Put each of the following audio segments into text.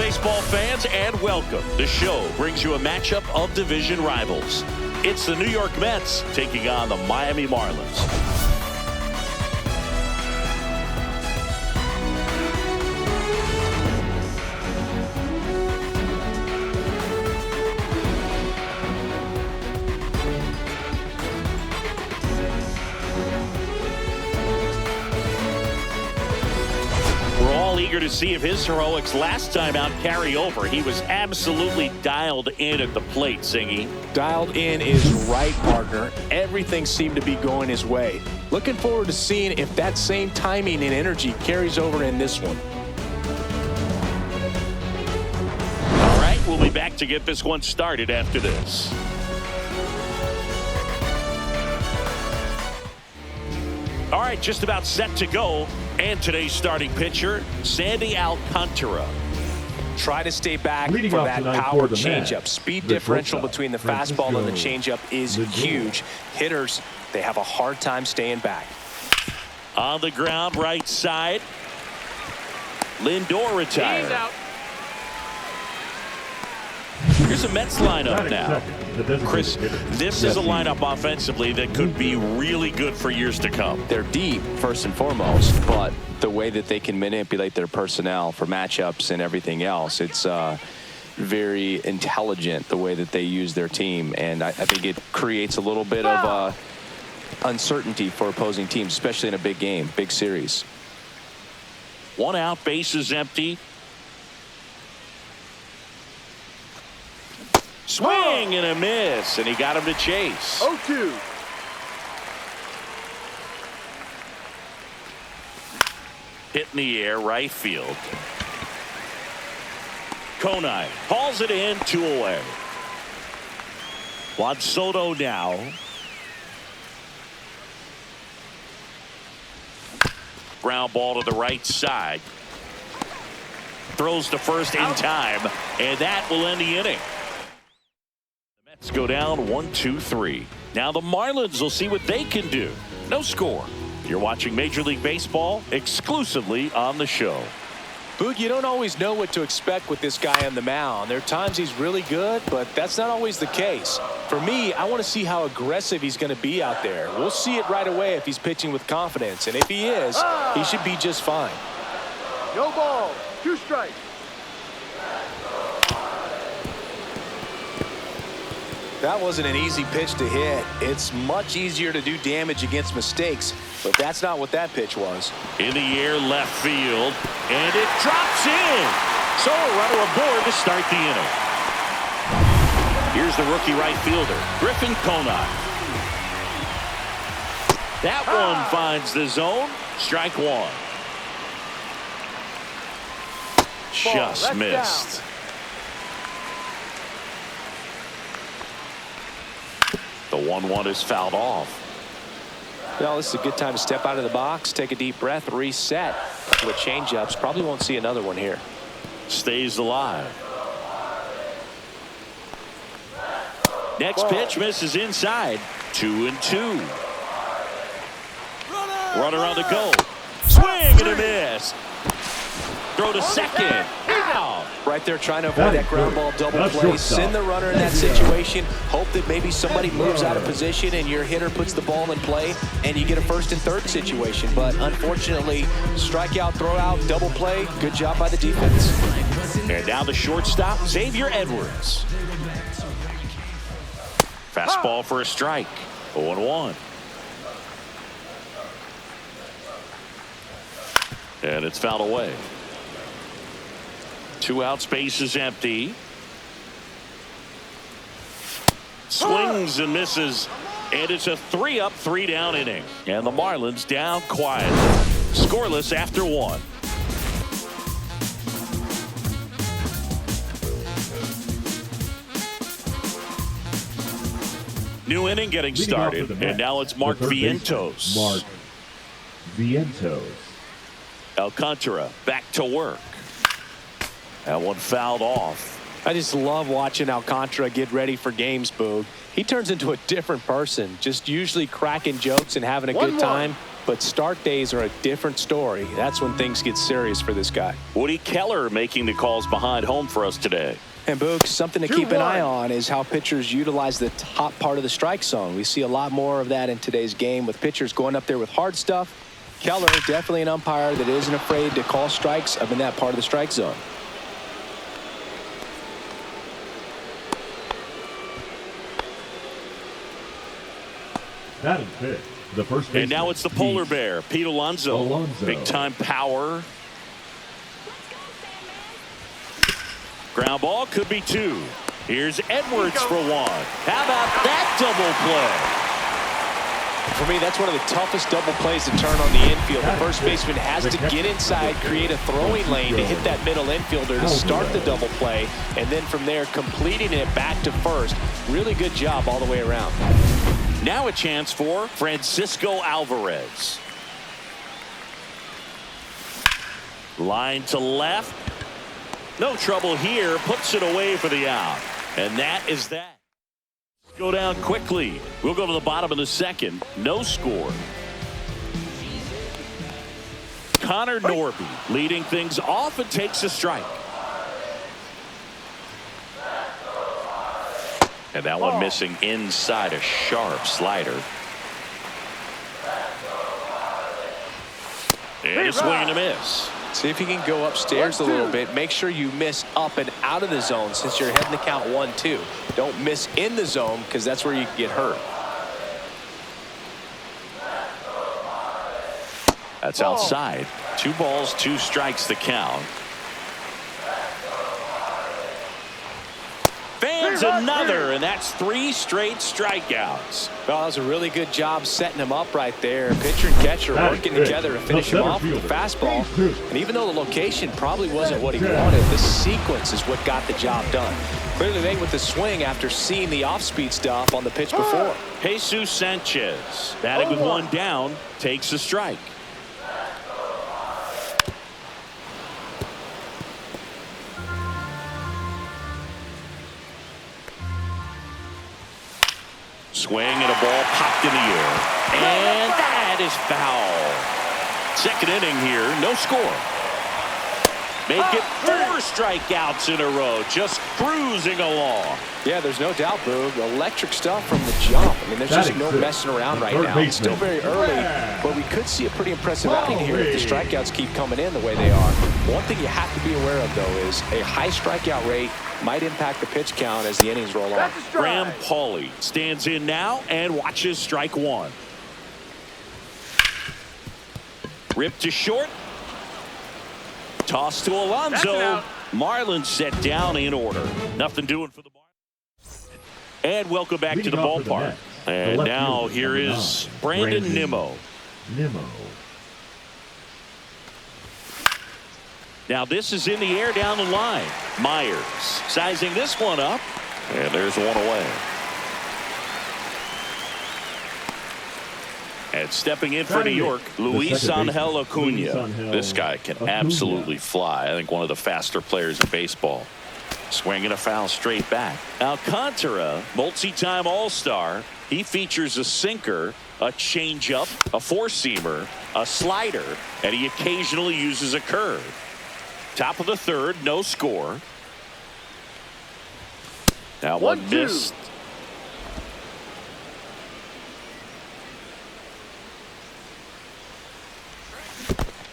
baseball fans, and welcome. The show brings you a matchup of division rivals. It's the New York Mets taking on the Miami Marlins. Eager to see if his heroics last time out carry over. He was absolutely dialed in at the plate, Singy. Dialed in is right, partner. Everything seemed to be going his way. Looking forward to seeing if that same timing and energy carries over in this one. All right, we'll be back to get this one started after this. All right, just about set to go. And today's starting pitcher, Sandy Alcantara. Try to stay back from that power changeup. Speed differential between the fastball and the changeup is huge. Hitters, they have a hard time staying back. On the ground, right side. Lindor retired. Here's a Mets lineup now. Chris, this is a lineup offensively that could be really good for years to come. They're deep, first and foremost, but the way that they can manipulate their personnel for matchups and everything else, it's very intelligent the way that they use their team. And I think it creates a little bit of uncertainty for opposing teams, especially in a big game, big series. One out, bases empty. Swing and a miss, and he got him to chase. 0-2. Hit in the air, right field. Konai hauls it in, 2 away. Juan Soto now. Ground ball to the right side. Throws to first in time, and that will end the inning. Let's go down 1-2-3. Now the Marlins will see what they can do. No score. You're watching Major League Baseball exclusively on the show. Boog, you don't always know what to expect with this guy on the mound. There are times he's really good, but that's not always the case. For me, I want to see how aggressive he's going to be out there. We'll see it right away if he's pitching with confidence. And if he is, he should be just fine. No ball. 2 strikes. That wasn't an easy pitch to hit. It's much easier to do damage against mistakes, but that's not what that pitch was. In the air, left field, and it drops in. So a runner aboard to start the inning. Here's the rookie right fielder, Griffin Konai. That one finds the zone. Strike 1. Just missed. The 1-1 is fouled off. Well, this is a good time to step out of the box, take a deep breath, reset. With changeups, probably won't see another one here. Stays alive. Next pitch misses inside. 2-2. Runner on the go. Swing and a miss. Throw to second. Out. Right there trying to avoid that ground ball double play. Send the runner in that situation. Hope that maybe somebody moves out of position and your hitter puts the ball in play and you get a first and third situation. But unfortunately, strikeout, throw out, double play. Good job by the defense. And now the shortstop, Xavier Edwards. Fastball for a strike. 0-1. And it's fouled away. 2 outs, base is empty. Swings and misses, and it's a 3-up, 3-down inning. And the Marlins down quietly, scoreless after 1. New inning getting started, and now it's Mark Vientos. Mark Vientos. Alcantara back to work. That one fouled off. I just love watching Alcantara get ready for games, Boog. He turns into a different person, just usually cracking jokes and having a good time. but start days are a different story. That's when things get serious for this guy. Woody Keller making the calls behind home for us today. And Boog, something to keep an eye on is how pitchers utilize the top part of the strike zone. We see a lot more of that in today's game with pitchers going up there with hard stuff. Keller, definitely an umpire that isn't afraid to call strikes up in that part of the strike zone. Batting fifth, the first baseman. And now it's the polar bear, Pete Alonso. Big time power. Ground ball could be 2. Here's Edwards for 1. How about that double play? For me, that's one of the toughest double plays to turn on the infield. The first baseman has to get inside, create a throwing lane to hit that middle infielder to start the double play, and then from there completing it back to first. Really good job all the way around. Now a chance for Francisco Alvarez. Line to left. No trouble here. Puts it away for the out. And that is that. Go down quickly. We'll go to the bottom of the second. No score. Connor Norby leading things off and takes a strike. And that one missing inside, a sharp slider. And a swing and a miss. See if you can go upstairs a little bit. Make sure you miss up and out of the zone since you're heading the count 1-2. Don't miss in the zone because that's where you can get hurt. That's outside. 2 balls, 2 strikes the count. Fans another, and that's 3 straight strikeouts. Well, that was a really good job setting him up right there. Pitcher and catcher working together to finish him off with the fastball. And even though the location probably wasn't what he wanted, the sequence is what got the job done. Clearly late with the swing after seeing the off-speed stuff on the pitch before. Jesus Sanchez, batting with 1 down, takes a strike. Swing and a ball popped in the air. And that is foul. Second inning here, no score. Make it 4 strikeouts in a row, just cruising along. Yeah, there's no doubt, Boog. Electric stuff from the jump. I mean, there's just no messing around right now. It's still very early, but we could see a pretty impressive outing here if the strikeouts keep coming in the way they are. One thing you have to be aware of, though, is a high strikeout rate might impact the pitch count as the innings roll on. Graham Pauley stands in now and watches strike 1. Ripped to short. Toss to Alonso. Marlins set down in order. Nothing doing for the Marlins. And welcome back to the ballpark. And now here is Brandon Nimmo. Now this is in the air down the line. Myers sizing this one up. And there's one away. And stepping in for New York, Luis Angel Acuna. This guy can absolutely fly. I think one of the faster players in baseball. Swinging a foul straight back. Alcantara, multi-time All-Star. He features a sinker, a changeup, a four-seamer, a slider, and he occasionally uses a curve. Top of the third, no score. That one missed.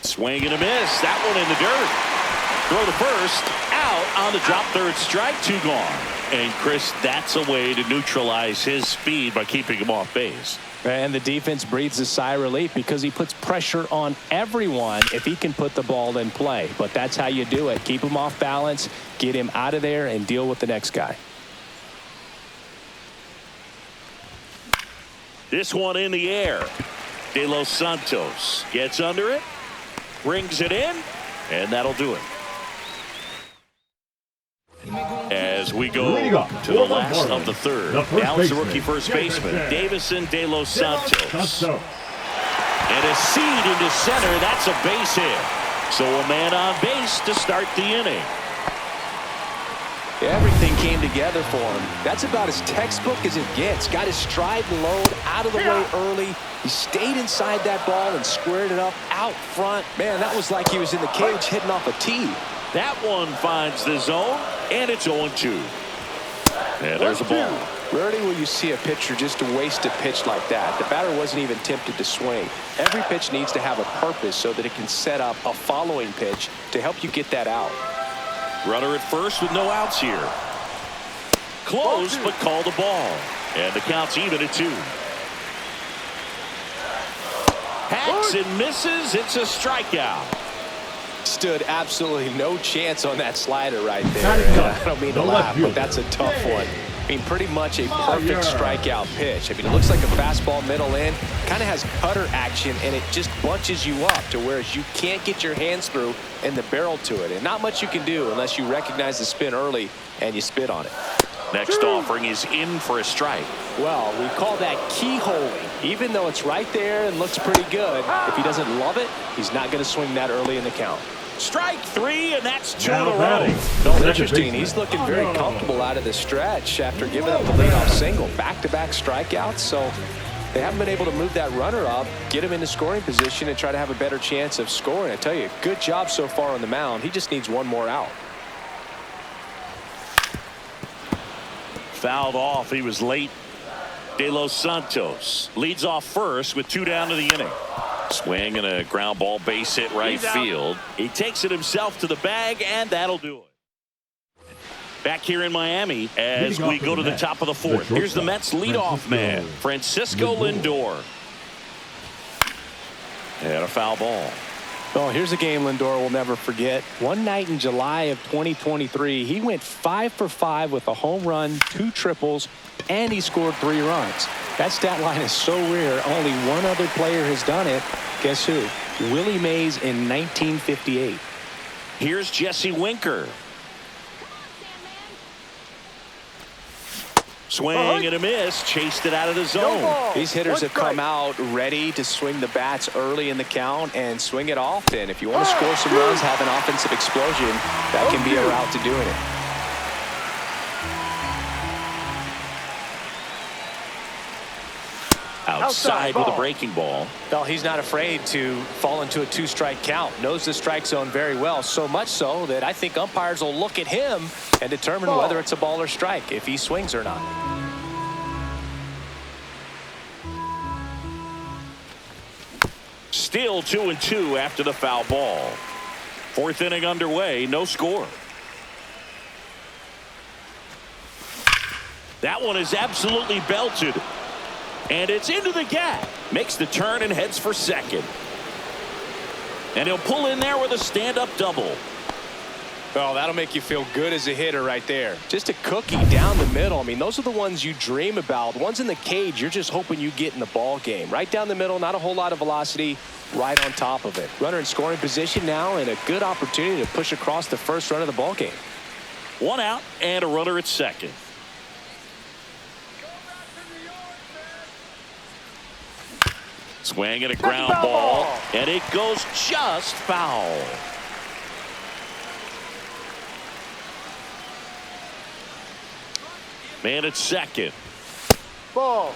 Swing and a miss. That one in the dirt. Throw to first. Out on the drop third strike. 2 gone. And Chris, that's a way to neutralize his speed by keeping him off base. And the defense breathes a sigh of relief because he puts pressure on everyone if he can put the ball in play. But that's how you do it. Keep him off balance, get him out of there, and deal with the next guy. This one in the air. De Los Santos gets under it, brings it in, and that'll do it. As we go to the last of the third. Now it's the rookie first baseman, Davison De Los Santos. And a seed into center. That's a base hit. So a man on base to start the inning. Everything came together for him. That's about as textbook as it gets. Got his stride and load out of the way early. He stayed inside that ball and squared it up out front. Man, that was like he was in the cage hitting off a tee. That one finds the zone, and it's 0-2. And there's a ball. Rarely will you see a pitcher just waste a pitch like that. The batter wasn't even tempted to swing. Every pitch needs to have a purpose so that it can set up a following pitch to help you get that out. Runner at first with no outs here. Close, but called the ball. And the count's even at 2. Hacks and misses. It's a strikeout. Stood absolutely no chance on that slider right there. I don't mean to laugh, but that's a tough one. I mean, pretty much a perfect strikeout pitch. I mean, it looks like a fastball middle in, kind of has cutter action, and it just bunches you up to where you can't get your hands through and the barrel to it. And not much you can do unless you recognize the spin early and you spit on it. Next offering is in for a strike. Well, we call that keyholing. Even though it's right there and looks pretty good, if he doesn't love it, he's not going to swing that early in the count. Strike 3, and that's 2 in a row. No, interesting. He's looking very comfortable out of the stretch after giving up the leadoff single. Back-to-back strikeouts, so they haven't been able to move that runner up, get him into scoring position, and try to have a better chance of scoring. I tell you, good job so far on the mound. He just needs one more out. Fouled off. He was late. De Los Santos leads off first with 2 down to the inning. Swing and a ground ball base hit right field. He takes it himself to the bag, and that'll do it. Back here in Miami as we go to the top of the 4th. Here's the Mets leadoff man, Francisco Lindor. And a foul ball. Oh, here's a game Lindor will never forget. One night in July of 2023, he went 5 for 5 with a home run, 2 triples, and he scored 3 runs. That stat line is so rare. Only one other player has done it. Guess who? Willie Mays in 1958. Here's Jesse Winker. Swing and a miss. Chased it out of the zone. These hitters have come out ready to swing the bats early in the count and swing it often. If you want to score some runs, have an offensive explosion, that can be a route to doing it. Outside with a breaking ball. Well, he's not afraid to fall into a 2-strike count. Knows the strike zone very well. So much so that I think umpires will look at him and determine whether it's a ball or strike, if he swings or not. Still 2-2 after the foul ball. 4th inning underway. No score. That one is absolutely belted. And it's into the gap. Makes the turn and heads for second. And he'll pull in there with a stand-up double. Well, that'll make you feel good as a hitter right there. Just a cookie down the middle. I mean, those are the ones you dream about. The ones in the cage, you're just hoping you get in the ball game. Right down the middle, not a whole lot of velocity, right on top of it. Runner in scoring position now, and a good opportunity to push across the first run of the ball game. 1 out and a runner at second. Swing and a ground ball, and it goes just foul. Man at second. Ball.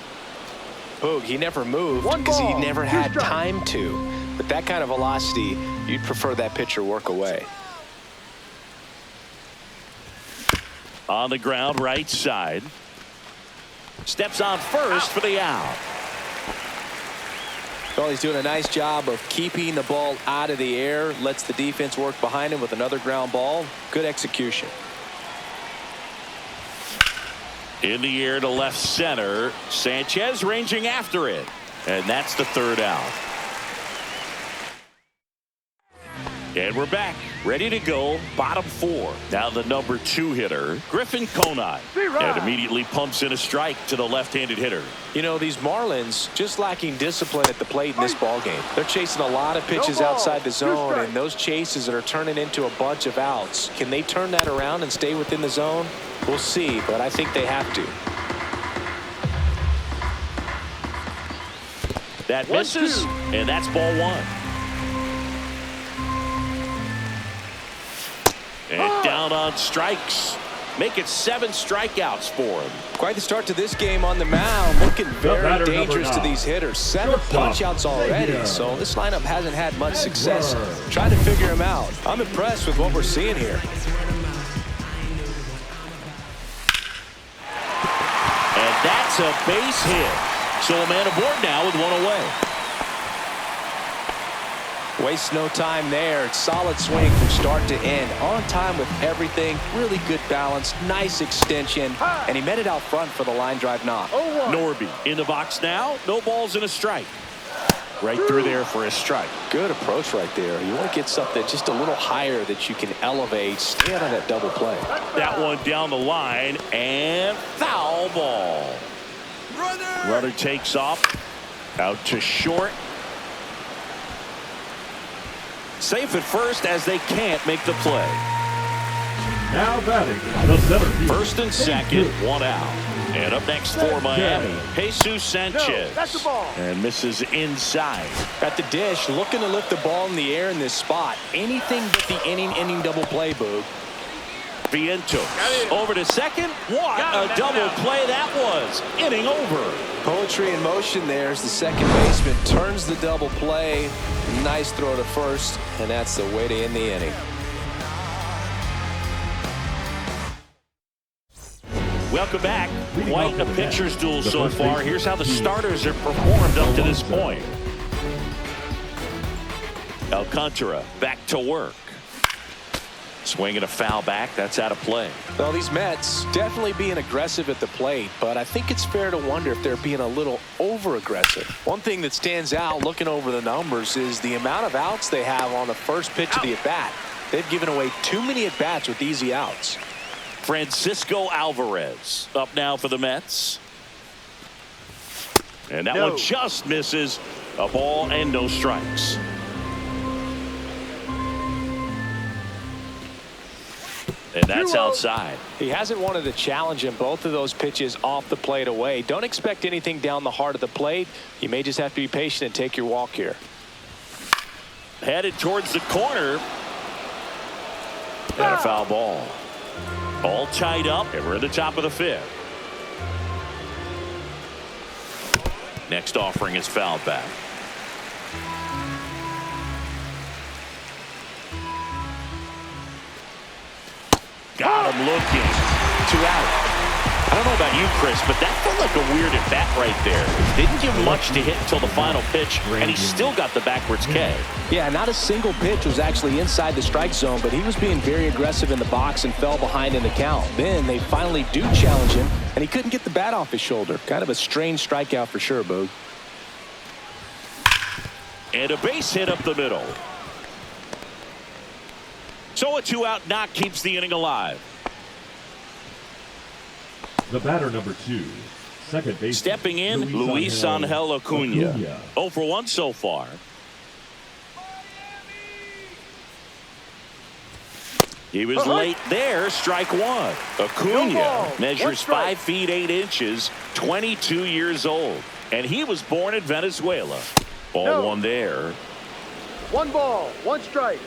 Boog, he never moved because he never had time to. But that kind of velocity, you'd prefer that pitcher work away. On the ground, right side. Steps on first for the out. Well, he's doing a nice job of keeping the ball out of the air. Lets the defense work behind him with another ground ball. Good execution. In the air to left center. Sanchez ranging after it. And that's the 3rd out. And we're back. Ready to go. Bottom 4. Now the number 2 hitter, Griffin Conine. And immediately pumps in a strike to the left-handed hitter. You know, these Marlins just lacking discipline at the plate in this ballgame. They're chasing a lot of pitches outside the zone, and those chases that are turning into a bunch of outs. Can they turn that around and stay within the zone? We'll see, but I think they have to. That misses, and that's ball 1. And down on strikes. make it 7 strikeouts for him. Quite the start to this game on the mound. Looking very dangerous to these hitters. 7 punch-outs already, so this lineup hasn't had much success trying to figure him out. I'm impressed with what we're seeing here. And that's a base hit. So a man aboard now with 1 away. Wastes no time there. Solid swing from start to end. On time with everything. Really good balance. Nice extension. And he met it out front for the line drive knock. Norby in the box now. No balls and a strike. Right through there for a strike. Good approach right there. You want to get something just a little higher that you can elevate. Stay out of that double play. That one down the line and foul ball. Runner takes off. Out to short. Safe at first as they can't make the play. Now batting the center field. First and second, 1 out. And up next for Miami, Jesus Sanchez. That's the ball. And misses inside. At the dish, looking to lift the ball in the air in this spot. Anything but the inning double play, Boog. Vientos over to second. What a double play that was. Inning over. Poetry in motion there as the second baseman turns the double play. Nice throw to first, and that's the way to end the inning. Welcome back. Quite a pitcher's duel so far. Here's how the starters have performed up to this point. Alcantara back to work. Swinging a foul back. That's out of play. Well, these Mets definitely being aggressive at the plate, but I think it's fair to wonder if they're being a little over-aggressive. One thing that stands out looking over the numbers is the amount of outs they have on the first pitch of the at-bat. They've given away too many at-bats with easy outs. Francisco Alvarez up now for the Mets. And that one just misses. A ball and no strikes. And that's outside. He hasn't wanted to challenge him both of those pitches off the plate away. Don't expect anything down the heart of the plate. You may just have to be patient and take your walk here. Headed towards the corner. And a foul ball. All tied up, and we're at the top of the 5th. Next offering is fouled back. Got him looking. 2 out. I don't know about you, Chris, but that felt like a weird at-bat right there. Didn't give much to hit until the final pitch, and he still got the backwards K. Yeah, not a single pitch was actually inside the strike zone, but he was being very aggressive in the box and fell behind in the count. Then they finally do challenge him, and he couldn't get the bat off his shoulder. Kind of a strange strikeout for sure, Boog. And a base hit up the middle. So a 2-out knock keeps the inning alive. The batter number 2, second base. Stepping in, Luis Angel Acuna. 0 for 1 so far. He was late there. Strike 1. Acuna measures 5 feet 8 inches, 22 years old, and he was born in Venezuela. Ball 1 there. 1 ball, 1 strike.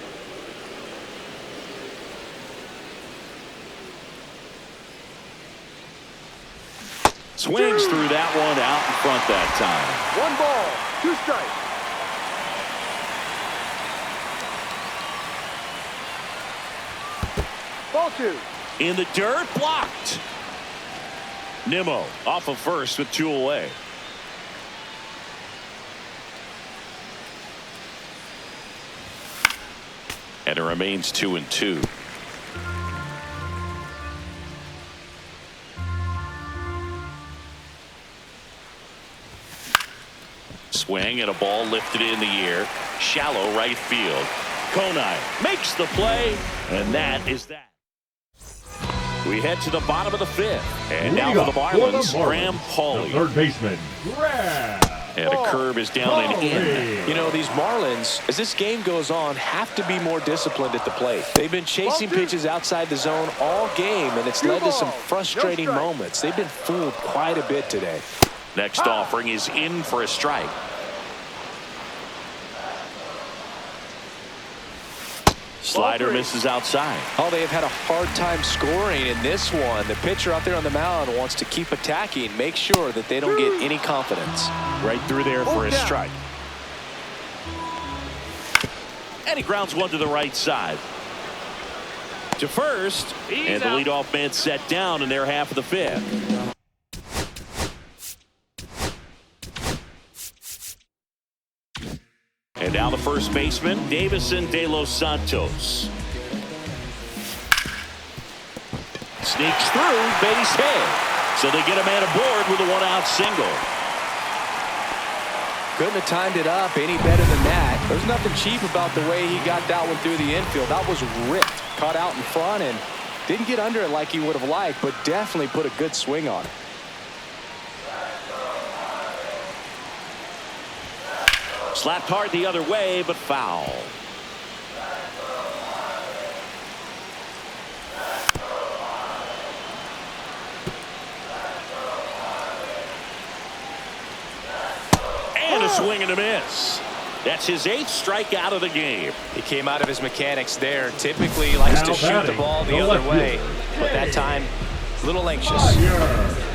Swings through that one out in front that time. 1 ball, 2 strikes. Ball 2. In the dirt, blocked. Nimmo off of first with 2 away. And it remains 2-2. Swing and a ball lifted in the air. Shallow right field. Konai makes the play, and that is that. We head to the bottom of the 5th. And now for the Marlins, Graham Pauley. Third baseman, Graham. And a curve is down and in. You know, these Marlins, as this game goes on, have to be more disciplined at the plate. They've been chasing pitches outside the zone all game, and it's led to some frustrating moments. They've been fooled quite a bit today. Next offering is in for a strike. Slider misses outside. Oh, they have had a hard time scoring in this one. The pitcher out there on the mound wants to keep attacking, make sure that they don't get any confidence. Right through there for a strike. And he grounds one to the right side. To first, and the leadoff man set down in their half of the fifth. And now the first baseman, Davison De Los Santos. Sneaks through, base hit. So they get a man aboard with a one-out single. Couldn't have timed it up any better than that. There's nothing cheap about the way he got that one through the infield. That was ripped, caught out in front, and didn't get under it like he would have liked, but definitely put a good swing on it. Slapped hard the other way, but foul. And a swing and a miss. That's his 8th strikeout of the game. He came out of his mechanics there. Typically he likes to shoot the ball the other way, but that time a little anxious.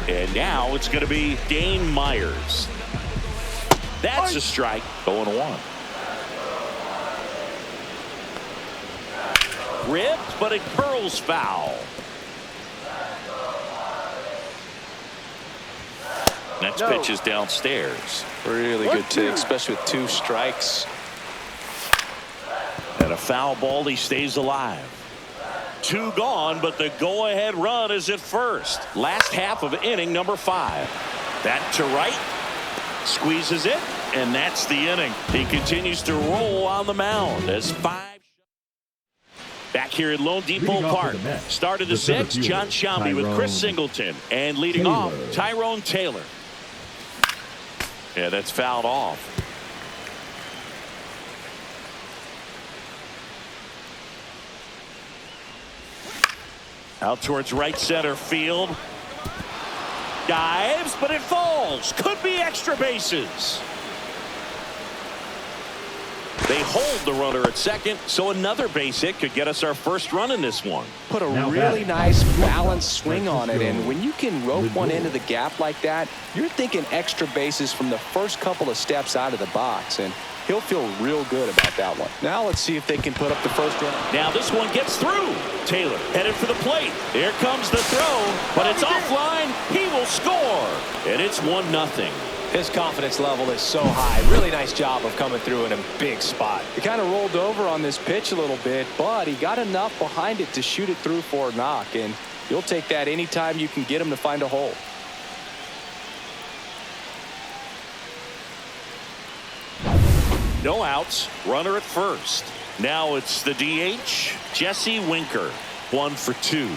And now it's going to be Dane Myers. That's a strike. 0-1. Ripped, but it curls foul. Next pitch is downstairs. Really good take, especially with 2 strikes. And a foul ball, he stays alive. 2 gone, but the go-ahead run is at first. Last half of inning number 5. That to right. Squeezes it, and that's the inning. He continues to roll on the mound as 5. Back here at Lone Depot Park. Started the 6th, John Shambi with Chris Singleton. And leading off, Tyrone Taylor. Yeah, that's fouled off. Out towards right center field. Dives, but it falls. Could be extra bases. They hold the runner at second, so another base hit could get us our first run in this one. Put a really nice balanced swing on it, and when you can rope one into the gap like that, you're thinking extra bases from the first couple of steps out of the box, and he'll feel real good about that one. Now let's see if they can put up the first run. Now this one gets through. Taylor headed for the plate. Here comes the throw, but it's offline. He will score, and it's 1-0. His confidence level is so high. Really nice job of coming through in a big spot. He kind of rolled over on this pitch a little bit, but he got enough behind it to shoot it through for a knock, and you'll take that anytime you can get him to find a hole. No outs, runner at first. Now it's the DH, Jesse Winker. 1 for 2.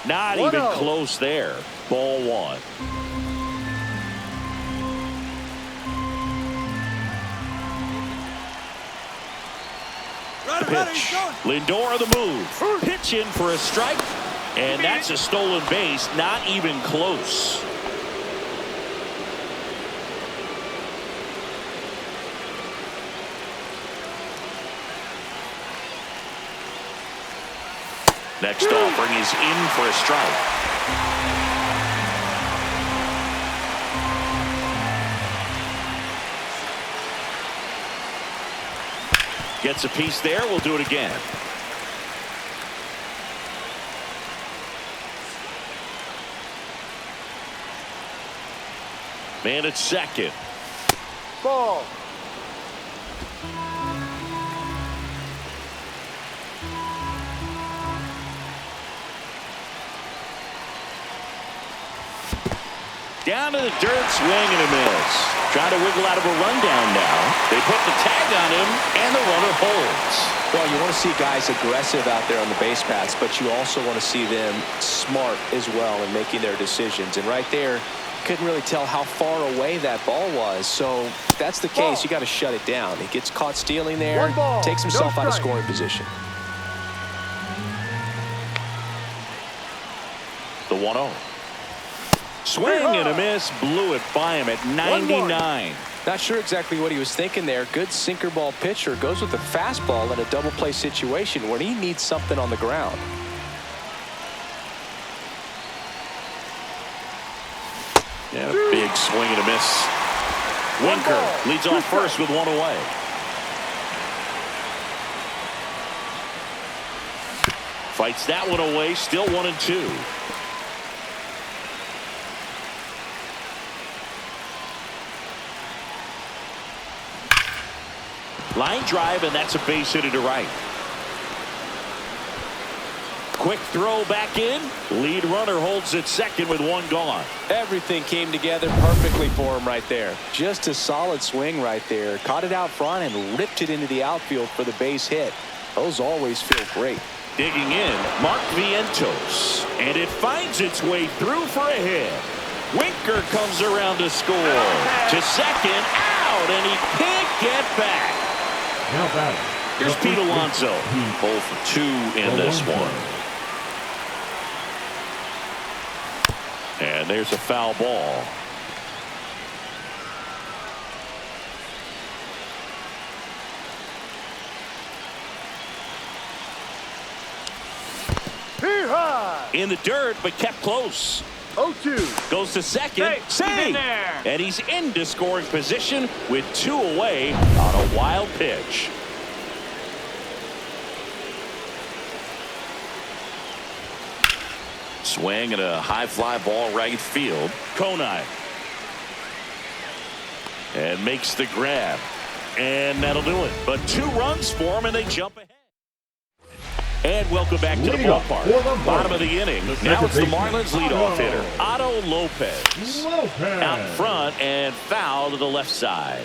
Not even close there. Ball 1. The pitch. Lindor the move. Pitch in for a strike. And that's a stolen base. Not even close. Next offering is in for a strike. Gets a piece there. We'll do it again. Man at second. Ball. Down to the dirt, swing and a miss. Trying to wiggle out of a rundown now. They put the tag on him, and the runner holds. Well, you want to see guys aggressive out there on the base paths, but you also want to see them smart as well in making their decisions. And right there, couldn't really tell how far away that ball was. So if that's the case, you got to shut it down. He gets caught stealing there, takes himself out of scoring position. The 1-0. Swing and a miss. Blew it by him at 99. Not sure exactly what he was thinking there. Good sinker ball pitcher goes with the fastball in a double play situation when he needs something on the ground. And a big swing and a miss. Winker leads off first with one away. Fights that one away. Still 1-2. Line drive, and that's a base hit to right. Quick throw back in. Lead runner holds at second with one gone. Everything came together perfectly for him right there. Just a solid swing right there. Caught it out front and ripped it into the outfield for the base hit. Those always feel great. Digging in, Mark Vientos. And it finds its way through for a hit. Winker comes around to score. To second, out, and he can't get back. Now batting. Here's Pete Alonso. 0 for 2 in this one. And there's a foul ball. ps5. In the dirt, but kept close. 0-2. Goes to second. Save. And he's into scoring position with 2 away on a wild pitch. Swing and a high fly ball right field. Konai. And makes the grab. And that'll do it. But 2 runs for him, and they jump ahead. And welcome back to the ballpark. Bottom of the inning. Now it's the Marlins leadoff hitter, Otto Lopez. Out front and foul to the left side.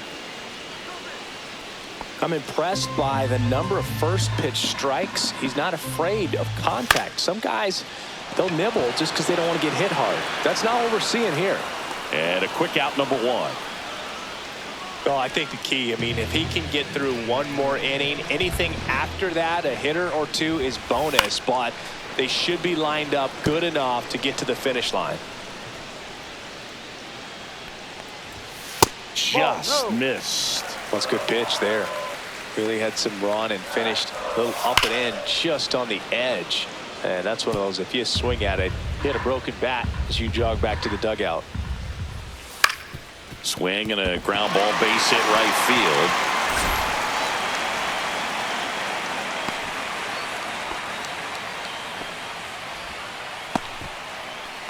I'm impressed by the number of first pitch strikes. He's not afraid of contact. Some guys, they'll nibble just because they don't want to get hit hard. That's not what we're seeing here. And a quick out, number 1. Oh, I think the key, I mean, if he can get through one more inning, anything after that, a hitter or 2 is bonus, but they should be lined up good enough to get to the finish line. Just missed. That's a good pitch there. Really had some run and finished a little up and in just on the edge. And that's one of those, if you swing at it, hit a broken bat as you jog back to the dugout. Swing and a ground ball, base hit right field.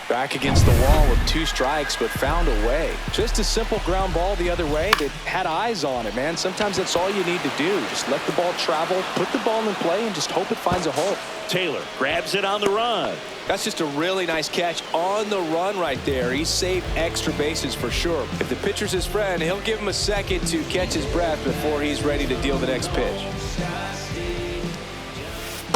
Back against the wall with 2 strikes, but found a way. Just a simple ground ball the other way that had eyes on it, man. Sometimes that's all you need to do. Just let the ball travel, put the ball in play, and just hope it finds a hole. Taylor grabs it on the run. That's just a really nice catch on the run right there. He saved extra bases for sure. If the pitcher's his friend, he'll give him a second to catch his breath before he's ready to deal the next pitch.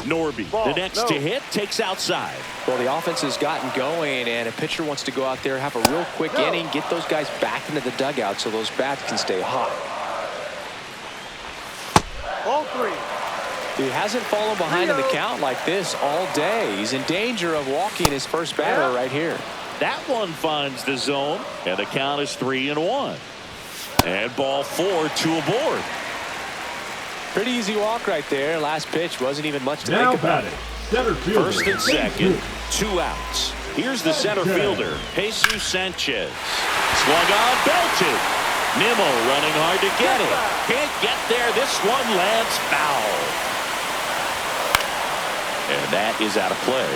Norby, the next to hit, takes outside. Well, the offense has gotten going, and a pitcher wants to go out there, have a real quick inning, get those guys back into the dugout so those bats can stay hot. Ball 3. He hasn't fallen behind in the count like this all day. He's in danger of walking his first batter right here. That one finds the zone, and the count is 3-1. And ball 4, 2 aboard. Pretty easy walk right there. Last pitch wasn't even much to think about. First and second, 2 outs. Here's the center fielder, Jesus Sanchez. Swung on, belted. Nimmo running hard to get it. Can't get there. This one lands foul. And that is out of play.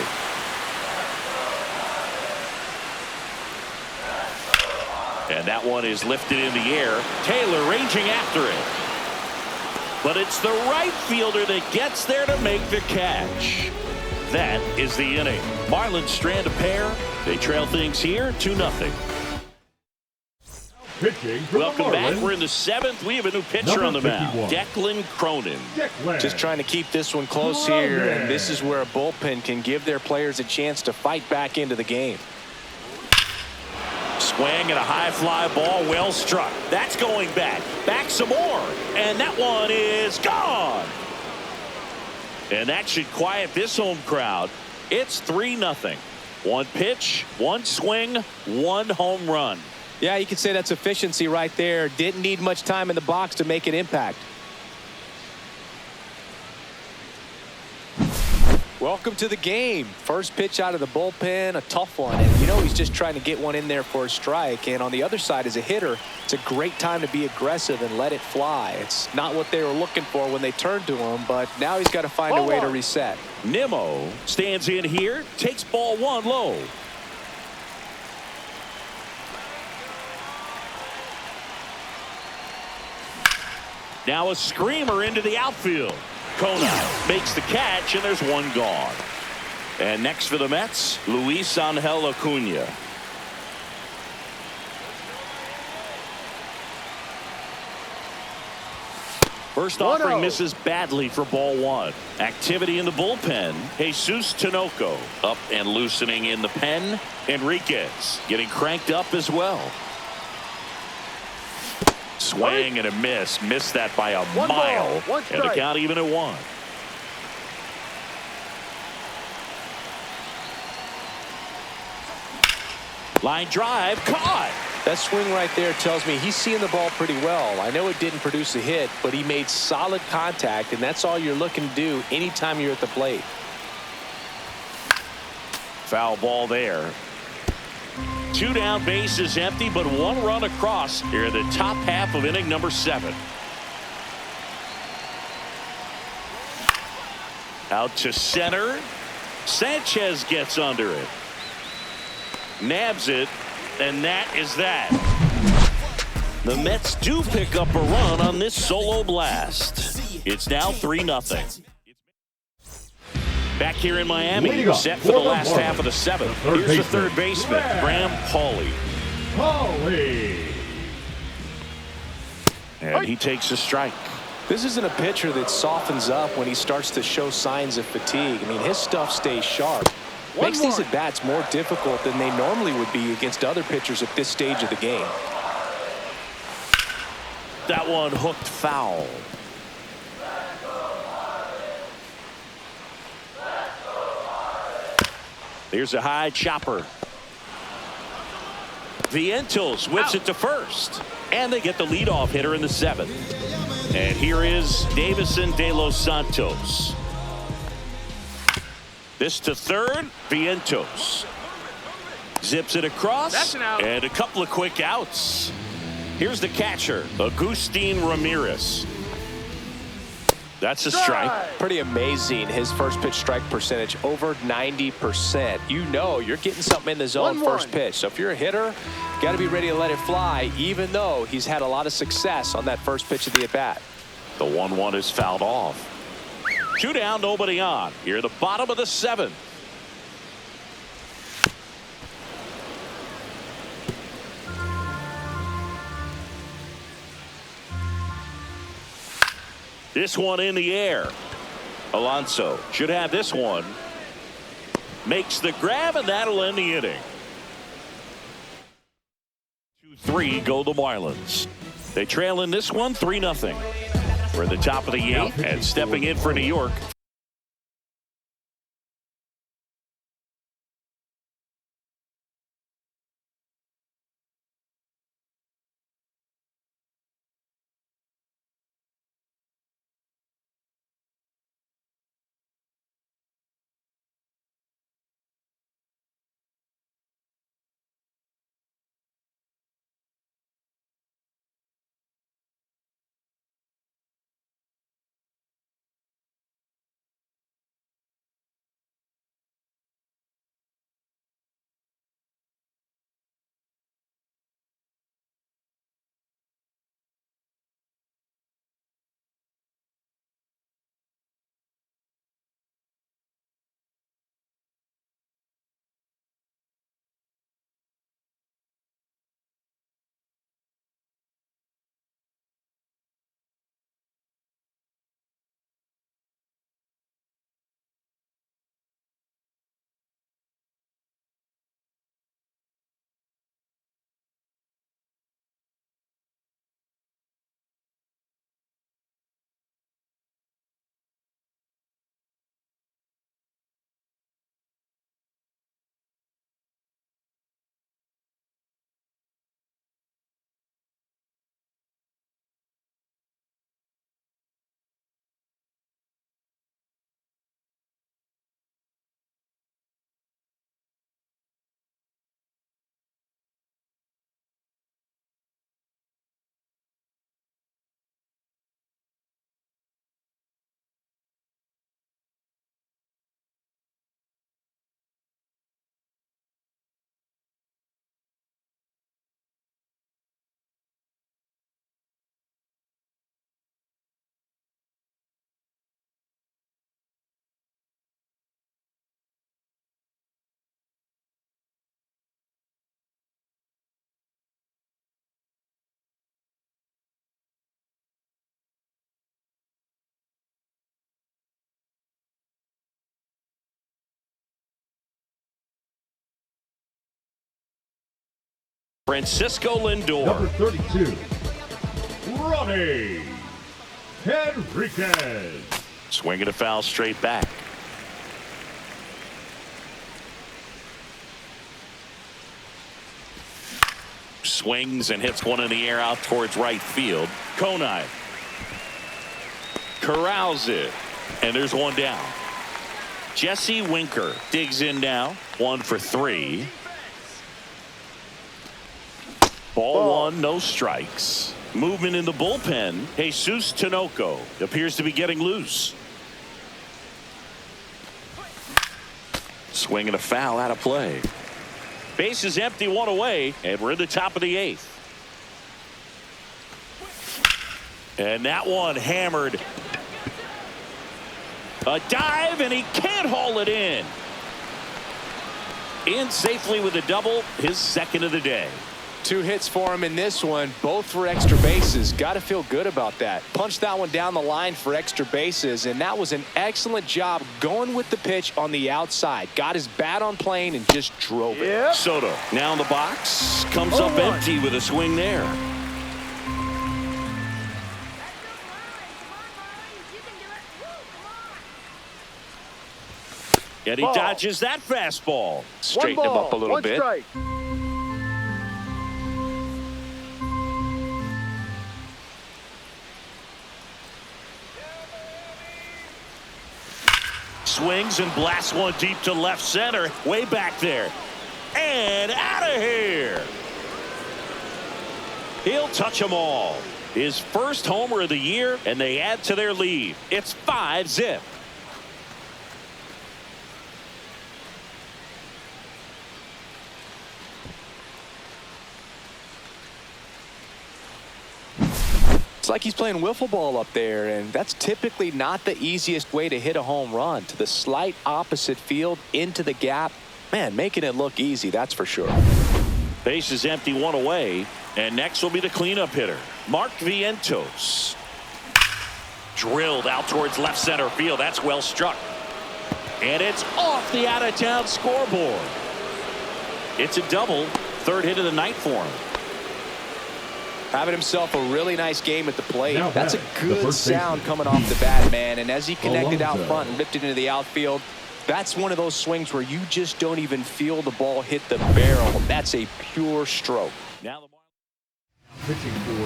And that one is lifted in the air. Taylor ranging after it. But it's the right fielder that gets there to make the catch. That is the inning. Marlins strand a pair. They trail things here 2-0. Welcome back. We're in the 7th. We have a new pitcher on the mound. Declan Cronin. Just trying to keep this one close here, and this is where a bullpen can give their players a chance to fight back into the game. Swing and a high fly ball, well struck. That's going back. Back some more. And that one is gone. And that should quiet this home crowd. It's 3-0. One pitch, one swing, one home run. Yeah, you could say that's efficiency right there. Didn't need much time in the box to make an impact. Welcome to the game. First pitch out of the bullpen, a tough one. And, he's just trying to get one in there for a strike. And on the other side, as a hitter, it's a great time to be aggressive and let it fly. It's not what they were looking for when they turned to him, but now he's got to find a way to reset. Nimmo stands in here, takes ball one low. Now a screamer into the outfield. Kona makes the catch, and there's one gone. And next for the Mets, Luis Angel Acuna. First offering misses badly for ball one. Activity in the bullpen. Jesus Tinoco up and loosening in the pen. Enriquez getting cranked up as well. Swing and a miss. Missed that by a mile. And the count even at one. Line drive caught. That swing right there tells me he's seeing the ball pretty well. I know it didn't produce a hit, but he made solid contact, and that's all you're looking to do anytime you're at the plate. Foul ball there. Two down, bases empty, but one run across here in the top half of inning number 7. Out to center. Sanchez gets under it. Nabs it, and that is that. The Mets do pick up a run on this solo blast. It's now 3-0. Back here in Miami, set for the last half of the 7th. Here's the third baseman, Graham Pauley. And he takes a strike. This isn't a pitcher that softens up when he starts to show signs of fatigue. I mean, his stuff stays sharp. Makes these at-bats more difficult than they normally would be against other pitchers at this stage of the game. That one hooked foul. Here's a high chopper. Vientos whips it to first. And they get the leadoff hitter in the 7th. And here is Davison De Los Santos. This to third. Vientos zips it across. And a couple of quick outs. Here's the catcher, Agustin Ramirez. That's a strike. Pretty amazing, his first pitch strike percentage, over 90%. You're getting something in the zone first pitch. So if you're a hitter, got to be ready to let it fly, even though he's had a lot of success on that first pitch of the at-bat. The 1-1 is fouled off. 2 down, nobody on. Here at the bottom of the 7th. This one in the air. Alonso should have this one. Makes the grab, and that'll end the inning. 2-3 go the Marlins. They trail in this one 3-0. We're at the top of the 8th, and stepping in for New York, Francisco Lindor. Number 32, Ronnie Henriquez. Swinging a foul straight back. Swings and hits one in the air out towards right field. Konai corrals it, and there's one down. Jesse Winker digs in now. 1 for 3. Ball 1, no strikes. Movement in the bullpen. Jesus Tinoco appears to be getting loose. Swinging a foul out of play. Base is empty, 1 away, and we're in the top of the 8th. And that one hammered. A dive, and he can't haul it in. In safely with a double, his second of the day. 2 hits for him in this one, both for extra bases. Got to feel good about that. Punched that one down the line for extra bases, and that was an excellent job going with the pitch on the outside. Got his bat on plane and just drove it. Soto now in the box. Comes up empty with a swing there. And he dodges that fastball. Straighten him up a little bit. Strike. Swings and blasts one deep to left center. Way back there. And out of here. He'll touch them all. His first homer of the year, and they add to their lead. It's 5-zip. It's like he's playing wiffle ball up there, and that's typically not the easiest way to hit a home run. To the slight opposite field, into the gap. Man, making it look easy, that's for sure. Base is empty, 1 away, and next will be the cleanup hitter, Mark Vientos. Drilled out towards left center field. That's well struck. And it's off the out-of-town scoreboard. It's a double. 3rd hit of the night for him. Having himself a really nice game at the plate. Now That's a batting, good sound coming off the bat, man. And as he connected out front and ripped it into the outfield, that's one of those swings where you just don't even feel the ball hit the barrel. That's a pure stroke. Now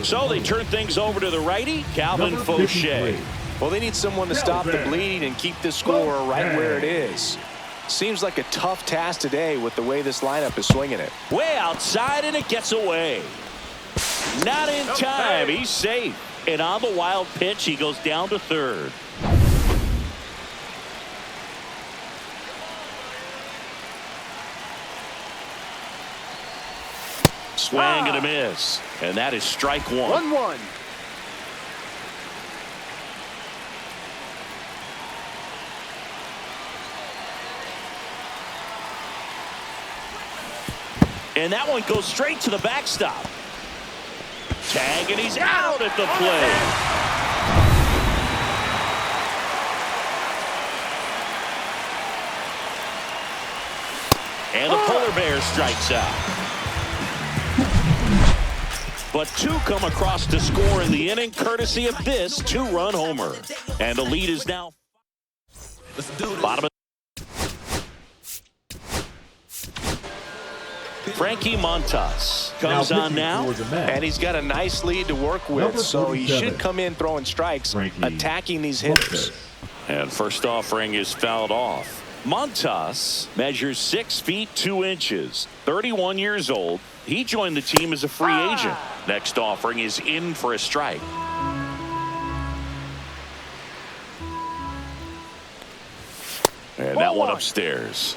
so they turn things over to the righty, Calvin Fauché. Well, they need someone to stop the bleeding and keep the score right where it is. Seems like a tough task today with the way this lineup is swinging it. Way outside, and it gets away. Not in time. He's safe. And on the wild pitch, he goes down to 3rd. Swing and a miss. And that is strike 1. 1-1. And that one goes straight to the backstop. Tag, and he's out at the plate. And the polar bear strikes out. But 2 come across to score in the inning, courtesy of this 2-run homer. And the lead is now bottom of Frankie Montas comes on now, and he's got a nice lead to work with, so he should come in throwing strikes, attacking these hitters. And first offering is fouled off. Montas measures 6 feet 2 inches, 31 years old. He joined the team as a free agent. Next offering is in for a strike. And that one upstairs.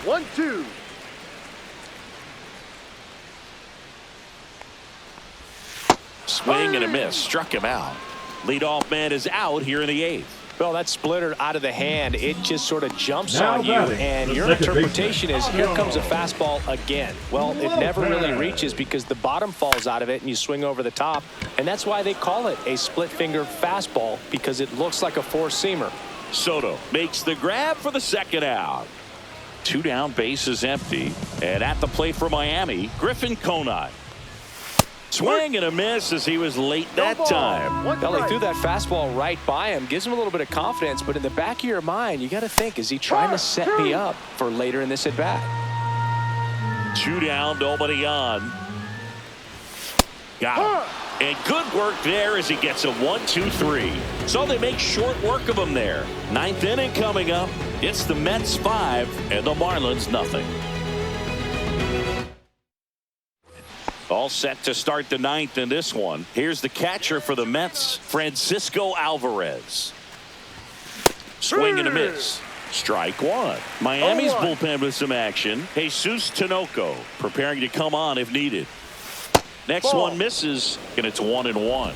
1-2. Swing and a miss. Struck him out. Leadoff man is out here in the 8th. Well, that splitter out of the hand, it just sort of jumps on you, and your interpretation is, here comes a fastball again. Well, it never really reaches because the bottom falls out of it and you swing over the top, and that's why they call it a split finger fastball, because it looks like a four-seamer. Soto makes the grab for the second out. 2 down, bases empty. And at the plate for Miami, Griffin Conine. Swing and a miss as he was late that time. Belly threw that fastball right by him. Gives him a little bit of confidence, but in the back of your mind, you got to think, is he trying to set me up for later in this at bat? 2 down, nobody on. Got him. And good work there as he gets a 1-2-3. So they make short work of him there. 9th inning coming up. It's the Mets 5 and the Marlins nothing. All set to start the 9th in this one. Here's the catcher for the Mets, Francisco Alvarez. Swing and a miss. Strike 1. Miami's bullpen with some action. Jesus Tinoco preparing to come on if needed. Next one misses, and it's 1-1.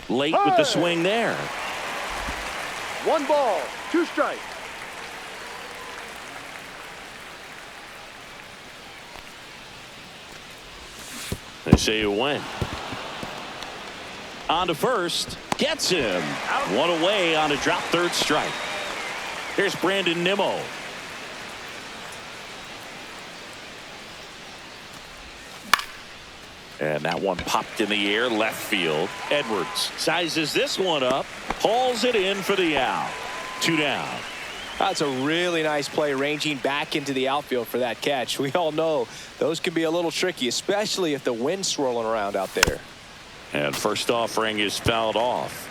Late with the swing there. 1 ball, 2 strikes. They say you win. On to first. Gets him. 1 away on a drop third strike. Here's Brandon Nimmo. And that one popped in the air left field. Edwards sizes this one up. Hauls it in for the out. 2 down. That's a really nice play, ranging back into the outfield for that catch. We all know those can be a little tricky, especially if the wind's swirling around out there. And first offering is fouled off.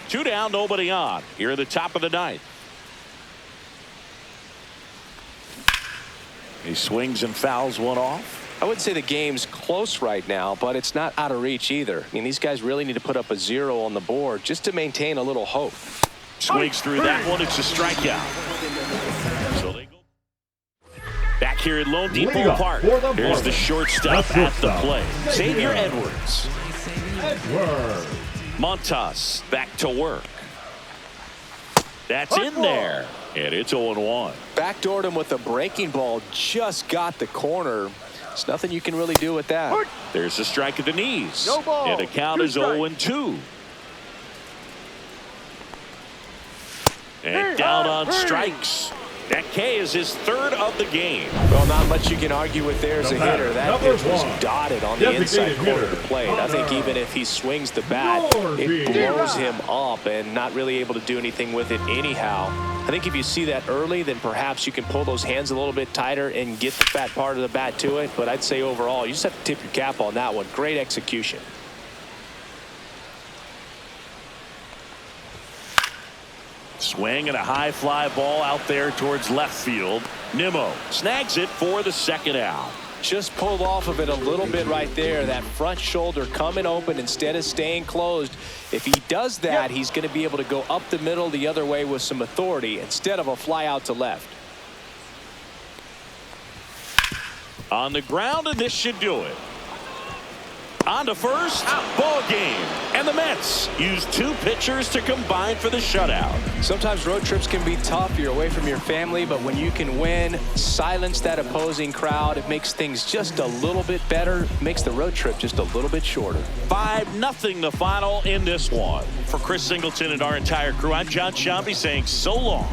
2 down, nobody on. Here at the top of the 9th. He swings and fouls one off. I would say the game's close right now, but it's not out of reach either. I mean, these guys really need to put up a 0 on the board just to maintain a little hope. Swings through that one. It's a strikeout. So they go back here at Lone Depot Park. Here's the shortstop at the plate. Xavier Edwards. Montas back to work. That's in there. And it's 0-1. Backdoored him with a breaking ball. Just got the corner. There's nothing you can really do with that. There's a strike at the knees. No ball. And the count is 0-2. And down on strikes. That K is his 3rd of the game. Well, not much you can argue with there as a hitter. That pitch was dotted on the inside corner of the plate. I think even if he swings the bat, it blows him up and not really able to do anything with it anyhow. I think if you see that early, then perhaps you can pull those hands a little bit tighter and get the fat part of the bat to it. But I'd say overall, you just have to tip your cap on that one. Great execution. Swing and a high fly ball out there towards left field. Nimmo snags it for the 2nd out. Just pulled off of it a little bit right there. That front shoulder coming open instead of staying closed. If he does that, he's going to be able to go up the middle the other way with some authority instead of a fly out to left. On the ground, and this should do it. On to first. Ball game. And the Mets use 2 pitchers to combine for the shutout. Sometimes road trips can be tough. You're away from your family, but when you can win, silence that opposing crowd, it makes things just a little bit better, makes the road trip just a little bit shorter. 5-0 the final in this one. For Chris Singleton and our entire crew, I'm John Shambi saying so long.